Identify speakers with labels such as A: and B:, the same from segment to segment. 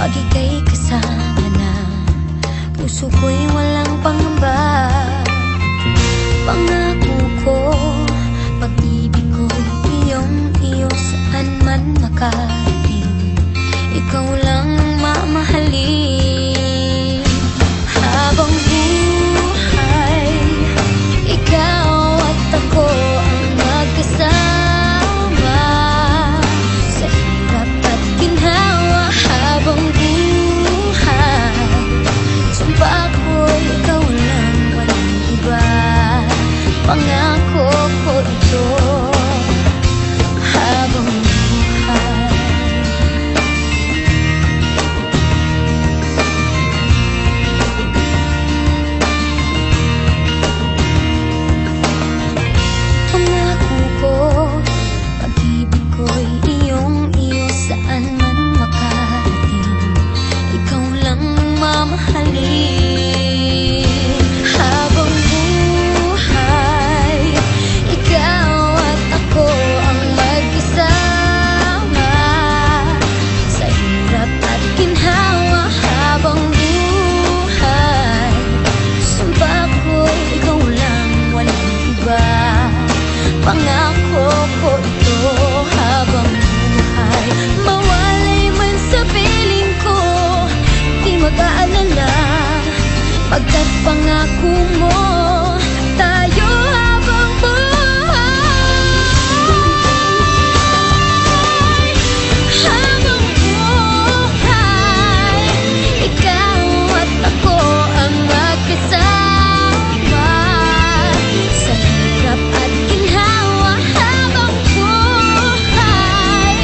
A: pag ika'y kasama na, puso ko'y walang pangamba. Pangako ko, pag-ibig ko'y iyong-iyo saan man makarating, ikaw lang ang mamahalin. Habang buhay, ikaw at ako ang magkasama sa hirap at ginhawa. Habang buhay, sumpa ako'y ikaw lang, walang iba. Pangako ko ito. Habang buhay, pangako ko, pag-ibig ko'y iyong-iyo saan man makarating, ikaw lang ang mamahalin. Habang buhay, ikaw at ako ang magkasama sa hirap at ginhawa. Habang buhay, sumpa ko, ikaw lang, walang iba. Pangako ko ito. Habang buhay, mawalay man sa piling ko, di mag-aalala, pagkat pangako mo, tayo habang buhay. Habang buhay, ikaw at ako ang magkasama sa hirap at ginhawa. Habang buhay,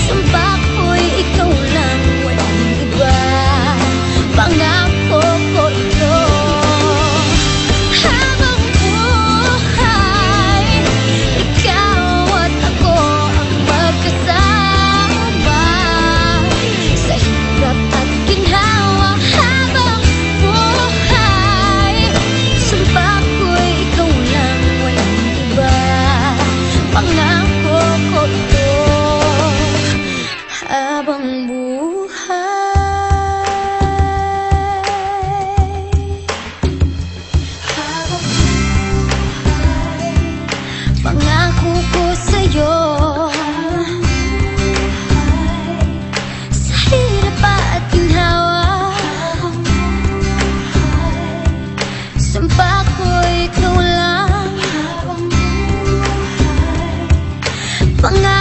A: sumpa ko'y ikaw lang, walang iba. Pangako ko ito. Habang buhay, ikaw at ako ang magkasama sa hirap at ginhawa. Habang buhay, sumpa ko'y ikaw lang, walang iba. Pangako ko ito. Habang pangako ko sa'yo, sa hirap at ginhawa, sumpa ko'y ikaw lang. Pangako